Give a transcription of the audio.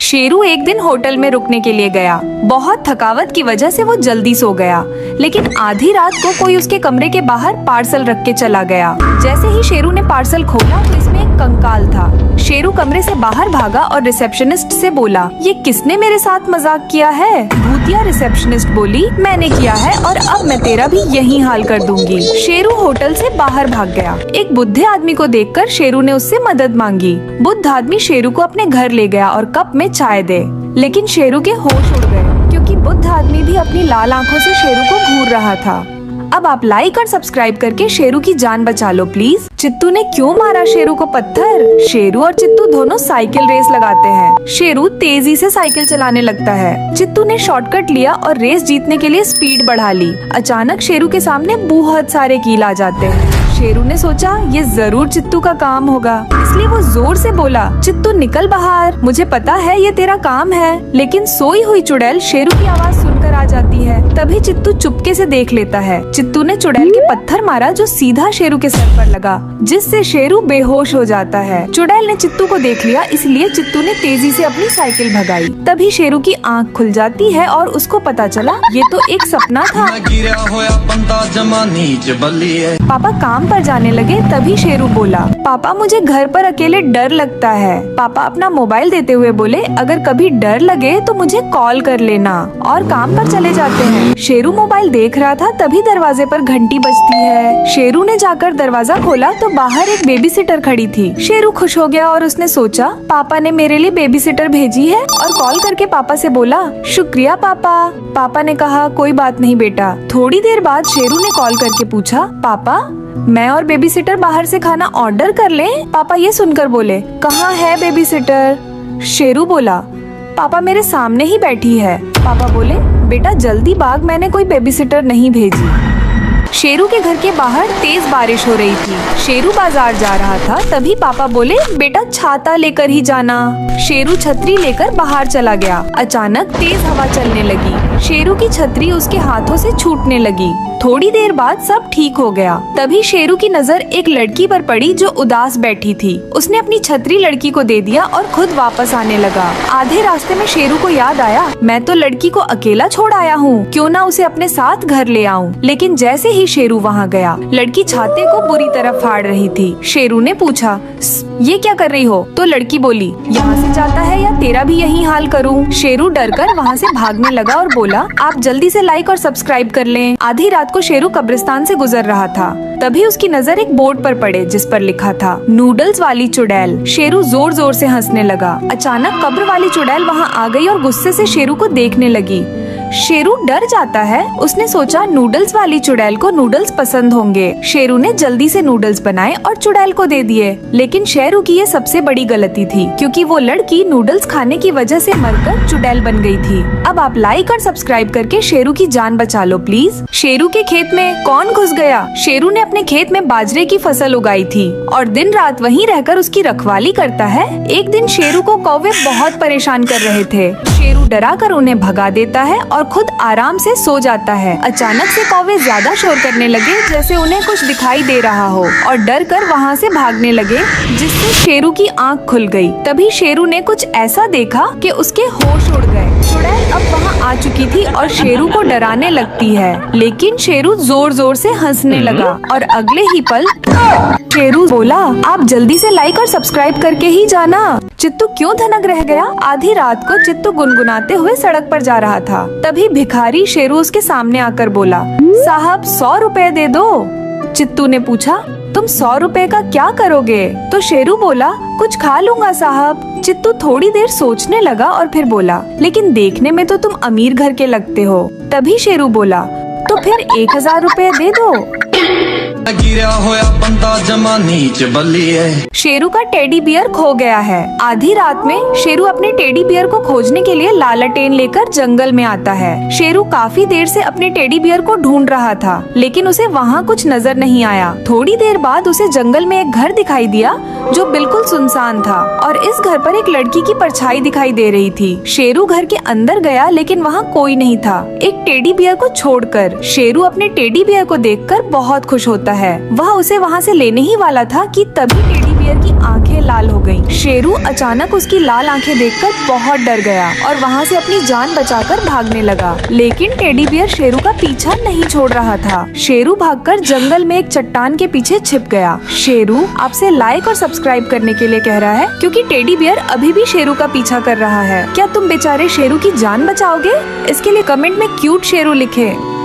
शेरू एक दिन होटल में रुकने के लिए गया। बहुत थकावट की वजह से वो जल्दी सो गया, लेकिन आधी रात को कोई उसके कमरे के बाहर पार्सल रख के चला गया। जैसे ही शेरू ने पार्सल खोला तो इसमें एक कंकाल था। शेरू कमरे से बाहर भागा और रिसेप्शनिस्ट से बोला, ये किसने मेरे साथ मजाक किया है? भूतिया रिसेप्शनिस्ट बोली, मैंने किया है और अब मैं तेरा भी यही हाल कर दूंगी। शेरू होटल से बाहर भाग गया। एक बुढ़े आदमी को देखकर शेरू ने उससे मदद मांगी। बुढ़ा आदमी शेरू को अपने घर ले गया और कप में चाय दे, लेकिन शेरू के होश उड़ गए क्योंकि बुढ़ा आदमी भी अपनी लाल आंखों से शेरू को घूर रहा था। अब आप लाइक और सब्सक्राइब करके शेरू की जान बचा लो प्लीज। चित्तू ने क्यों मारा शेरू को पत्थर? शेरू और चित्तू दोनों साइकिल रेस लगाते हैं। शेरू तेजी से साइकिल चलाने लगता है। चित्तू ने शॉर्टकट लिया और रेस जीतने के लिए स्पीड बढ़ा ली। अचानक शेरू के सामने बहुत सारे कील आ जाते हैं। शेरू ने सोचा ये जरूर चित्तू का काम होगा, इसलिए वो जोर से बोला, चित्तू निकल बाहर, मुझे पता है ये तेरा काम है। लेकिन सोई हुई चुड़ैल शेरू की आवाज सुनकर आ जाती है। तभी चित्तू चुपके से देख लेता है। चित्तू ने चुड़ैल के पत्थर मारा जो सीधा शेरू के सर पर लगा, जिससे शेरू बेहोश हो जाता है। चुड़ैल ने चित्तू को देख लिया, इसलिए चित्तू ने तेजी से अपनी साइकिल भगाई। तभी शेरू की आंख खुल जाती है और उसको पता चला ये तो एक सपना था। पापा काम पर जाने लगे। तभी शेरू बोला, पापा मुझे घर पर अकेले डर लगता है। पापा अपना मोबाइल देते हुए बोले, अगर कभी डर लगे तो मुझे कॉल कर लेना, और काम पर चले जाते हैं। शेरू मोबाइल देख रहा था, तभी दरवाजे पर घंटी बजती है। शेरू ने जाकर दरवाजा खोला तो बाहर एक बेबी सिटर खड़ी थी। शेरू खुश हो गया और उसने सोचा, पापा ने मेरे लिए बेबी सिटर भेजी है, और कॉल करके पापा से बोला, शुक्रिया पापा। पापा ने कहा, कोई बात नहीं बेटा। थोड़ी देर बाद शेरू ने कॉल करके पूछा, पापा मैं और बेबी सिटर बाहर से खाना ऑर्डर कर लें? पापा ये सुनकर बोले, कहाँ है बेबी सिटर? शेरू बोला, पापा मेरे सामने ही बैठी है। पापा बोले, बेटा जल्दी भाग, मैंने कोई बेबी सिटर नहीं भेजी। शेरू के घर के बाहर तेज बारिश हो रही थी। शेरू बाजार जा रहा था, तभी पापा बोले, बेटा छाता लेकर ही जाना। शेरू छतरी लेकर बाहर चला गया। अचानक तेज हवा चलने लगी। शेरू की छतरी उसके हाथों से छूटने लगी। थोड़ी देर बाद सब ठीक हो गया। तभी शेरू की नजर एक लड़की पर पड़ी जो उदास बैठी थी। उसने अपनी छतरी लड़की को दे दिया और खुद वापस आने लगा। आधे रास्ते में शेरू को याद आया, मैं तो लड़की को अकेला छोड़ आया हूँ, क्यों ना उसे अपने साथ घर ले आऊं। लेकिन जैसे ही शेरू वहाँ गया, लड़की छाते को बुरी तरह फाड़ रही थी। शेरू ने पूछा, ये क्या कर रही हो? तो लड़की बोली, यहाँ से जाता है या तेरा भी यही हाल करूँ? शेरू डरकर वहाँ से भागने लगा और बोला, आप जल्दी से लाइक और सब्सक्राइब कर लें। आधी रात को शेरू कब्रिस्तान से गुजर रहा था। तभी उसकी नजर एक बोर्ड पर पड़े जिस पर लिखा था, नूडल्स वाली चुड़ैल। शेरू जोर जोर से हंसने लगा। अचानक कब्र वाली चुड़ैल वहाँ आ गई और गुस्से से शेरू को देखने लगी। शेरू डर जाता है। उसने सोचा नूडल्स वाली चुड़ैल को नूडल्स पसंद होंगे। शेरू ने जल्दी से नूडल्स बनाए और चुड़ैल को दे दिए। लेकिन शेरू की ये सबसे बड़ी गलती थी, क्योंकि वो लड़की नूडल्स खाने की वजह से मरकर चुड़ैल बन गई थी। अब आप लाइक और सब्सक्राइब करके शेरू की जान बचा लो प्लीज। शेरू के खेत में कौन घुस गया? शेरू ने अपने खेत में बाजरे की फसल उगाई थी और दिन रात वहीं रहकर उसकी रखवाली करता है। एक दिन शेरू को कौवे बहुत परेशान कर रहे थे। शेरू डरा कर उन्हें भगा देता है और खुद आराम से सो जाता है। अचानक से कौवे ज्यादा शोर करने लगे, जैसे उन्हें कुछ दिखाई दे रहा हो, और डर कर वहाँ से भागने लगे, जिससे शेरू की आंख खुल गई। तभी शेरू ने कुछ ऐसा देखा कि उसके होश उड़ गए। चुड़ैल अब वहाँ आ चुकी थी और शेरू को डराने लगती है, लेकिन शेरू जोर जोर से हंसने लगा और अगले ही पल शेरू बोला, आप जल्दी से लाइक और सब्सक्राइब करके ही जाना। चित्तू क्यों धनक रह गया? आधी रात को चित्तू गुनगुनाते हुए सड़क पर जा रहा था। तभी भिखारी शेरू उसके सामने आकर बोला, साहब 100 रुपए दे दो। चित्तू ने पूछा, तुम 100 रुपए का क्या करोगे? तो शेरू बोला, कुछ खा लूंगा साहब। चित्तू थोड़ी देर सोचने लगा और फिर बोला, लेकिन देखने में तो तुम अमीर घर के लगते हो। तभी शेरू बोला, तो फिर 1000 रुपए दे दो। गिरा होया बंदा जमा नीच बल्ली है। शेरू का टेडी बियर खो गया है। आधी रात में शेरू अपने टेडी बियर को खोजने के लिए लालटेन लेकर जंगल में आता है। शेरू काफी देर से अपने टेडी बियर को ढूंढ रहा था, लेकिन उसे वहाँ कुछ नजर नहीं आया। थोड़ी देर बाद उसे जंगल में एक घर दिखाई दिया जो बिल्कुल सुनसान था, और इस घर पर एक लड़की की परछाई दिखाई दे रही थी। शेरू घर के अंदर गया, लेकिन वहाँ कोई नहीं था, एक टेडी बियर को छोड़कर। शेरू अपने टेडी बियर को देखकर बहुत बहुत खुश होता है। वह उसे वहाँ से लेने ही वाला था कि तभी टेडी बियर की आंखें लाल हो गईं। शेरू अचानक उसकी लाल आंखें देखकर बहुत डर गया और वहाँ से अपनी जान बचाकर भागने लगा। लेकिन टेडी बियर शेरू का पीछा नहीं छोड़ रहा था। शेरू भागकर जंगल में एक चट्टान के पीछे छिप गया। शेरू आपसे लाइक और सब्सक्राइब करने के लिए कह रहा है, क्योंकि टेडी बियर अभी भी शेरू का पीछा कर रहा है। क्या तुम बेचारे शेरू की जान बचाओगे? इसके लिए कमेंट में क्यूट शेरू लिखे।